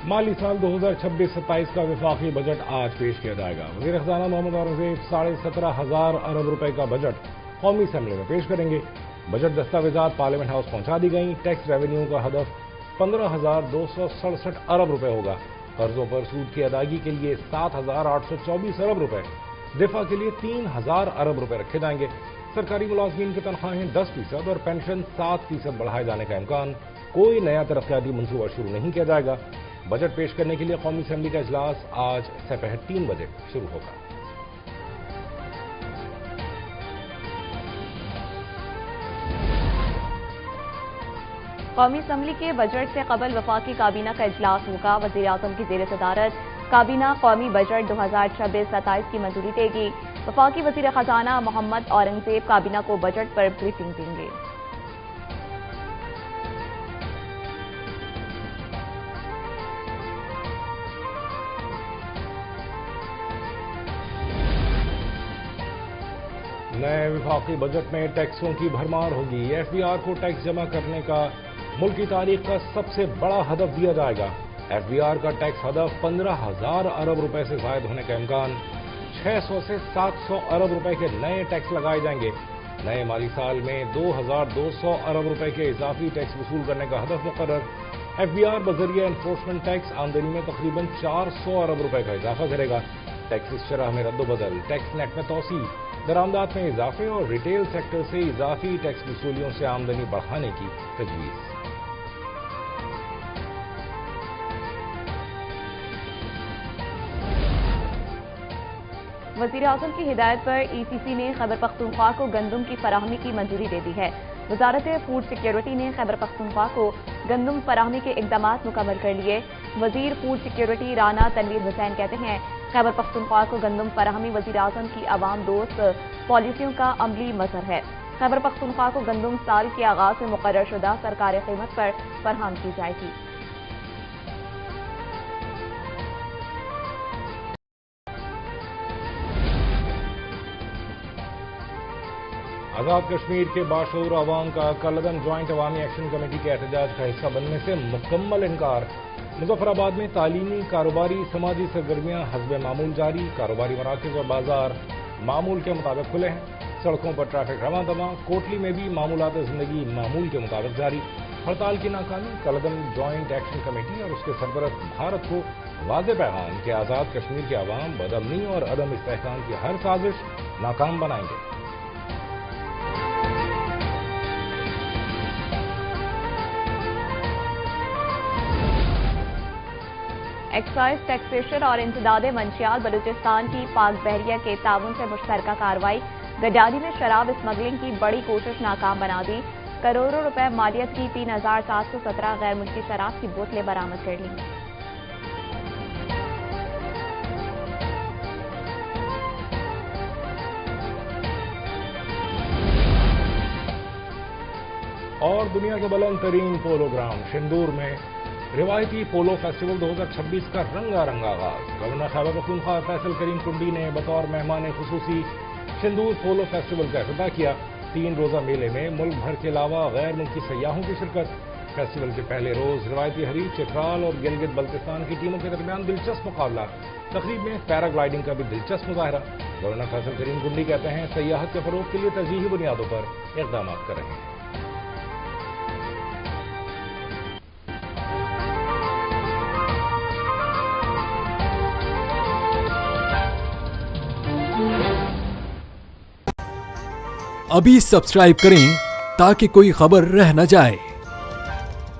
माली साल 2026-27 का वफाकी बजट आज पेश किया जाएगा। वज़ीर ख़ज़ाना मोहम्मद औरंगज़ेब 17,500 अरब रुपए का बजट कौमी असेंबली में पेश करेंगे। बजट दस्तावेजात पार्लियामेंट हाउस पहुंचा दी गई। टैक्स रेवेन्यू का हदफ 15,267 अरब रुपए होगा। कर्जों पर सूद की अदायगी के लिए 7,824 अरब रुपए, दिफा के लिए 3,000 अरब रुपए रखे जाएंगे। सरकारी मुलाजमीन की तनख्वाहें 10% और पेंशन 7% बढ़ाए जाने का इम्कान। कोई नया तरक्याती मंसूबा शुरू नहीं किया जाएगा। बजट पेश करने के लिए कौमी असेंबली का इजलास आज दोपहर 3 बजे शुरू होगा। कौमी असेंबली के बजट से कबल वफाकी काबीना का इजलास होगा। वज़ीर आज़म की ज़ेर सदारत काबीना कौमी बजट 2026-27 की मंजूरी देगी। वफाकी वज़ीर ख़ज़ाना मोहम्मद औरंगज़ेब काबीना को बजट पर ब्रीफिंग देंगे। नए वफाकी बजट में टैक्सों की भरमार होगी। एफबीआर को टैक्स जमा करने का मुल्क की तारीख का सबसे बड़ा हदफ दिया जाएगा। एफबीआर का टैक्स हदफ 15,000 अरब रुपए से जायद होने का इम्कान। 600 से 700 अरब रुपए के नए टैक्स लगाए जाएंगे। नए माली साल में 2,200 अरब रुपए के इजाफी टैक्स वसूल करने का हदफ मुकर्रर। एफबीआर बजरिया एनफोर्समेंट टैक्स आमदनी में तकरीबन 400 अरब रुपए का इजाफा करेगा। टैक्स शरह में रद्दोबदल, टैक्स नेट में तोसी, दरामदात में इजाफे और रिटेल सेक्टर से इजाफी टैक्स वसूलियों से आमदनी बढ़ाने की तजवीज़। वज़ीर आज़म की हिदायत पर ईसीसी ने खैबर पख्तूनख्वा को गंदम की फराहमी की मंजूरी दे दी है। वजारत फूड सिक्योरिटी ने खैबर पख्तूनख्वा को गंदम फराहमी के इक़दाम मुकम्मल कर लिए। वज़ीर फूड सिक्योरिटी राना तनवीर हुसैन कहते हैं, खैबर पख्तूनख्वा को गंदम फराहमी वज़ीर आज़म की अवाम दोस्त पॉलिसियों का अमली मज़हर है। खैबर पख्तूनख्वा को गंदम साल के आगाज में मुकर्रर शुदा सरकारी कीमत पर फराहम की जाएगी। आज़ाद कश्मीर के बाशऊर अवाम का कलदम ज्वाइंट अवामी एक्शन कमेटी के एहतजाज का हिस्सा बनने से मुकम्मल इनकार। मुजफ्फराबाद में तालीमी, कारोबारी, समाजी सरगर्मियां हस्बे मामूल जारी। कारोबारी मराकज़ और बाजार मामूल के मुताबिक खुले हैं। सड़कों पर ट्रैफिक रवां दवां। कोटली में भी मामूलात जिंदगी मामूल के मुताबिक जारी। हड़ताल की नाकामी। कलदम ज्वाइंट एक्शन कमेटी और उसके सरबरस्त भारत को वाज़ेह पैगाम कि आज़ाद कश्मीर के अवाम बदअमनी और अदम इस्तेहकाम की हर साजिश नाकाम बनाएंगे। एक्साइज टैक्सेशन और इंसदाद मंशियात बलूचिस्तान की पाक बहरिया के ताउन से मुश्तरका कार्रवाई। गडारी में शराब स्मगलिंग की बड़ी कोशिश नाकाम बना दी। करोड़ों रुपए मालियत की 3,717 गैर मुल्की शराब की बोतलें बरामद कर ली। और दुनिया के बुलंद तरीन पोलो ग्राउंड सिंदूर में रिवायती पोलो फेस्टिवल 2026 का रंगारंग आगाज। गवर्नर खैबर पख्तूनख्वा फैसल करीम कुंडी ने बतौर मेहमान खुसूसी सिंदूर पोलो फेस्टिवल का इफ्तिताह किया। 3 रोजा मेले में मुल्क भर के अलावा गैर मुल्की सयाहों की शिरकत। फेस्टिवल के पहले रोज रिवायती हरीफ चित्राल और गिलगित बल्तिस्तान की टीमों के दरमियान दिलचस्प मुकाबला। तकरीब में पैराग्लाइडिंग का भी दिलचस्प मुजाहरा। गवर्नर फैसल करीम कुंडी कहते हैं, सयाहत के फरोग के लिए तरजीही बुनियादों पर इक़दाम कर रहे हैं। अभी सब्सक्राइब करें ताकि कोई खबर रह न जाए।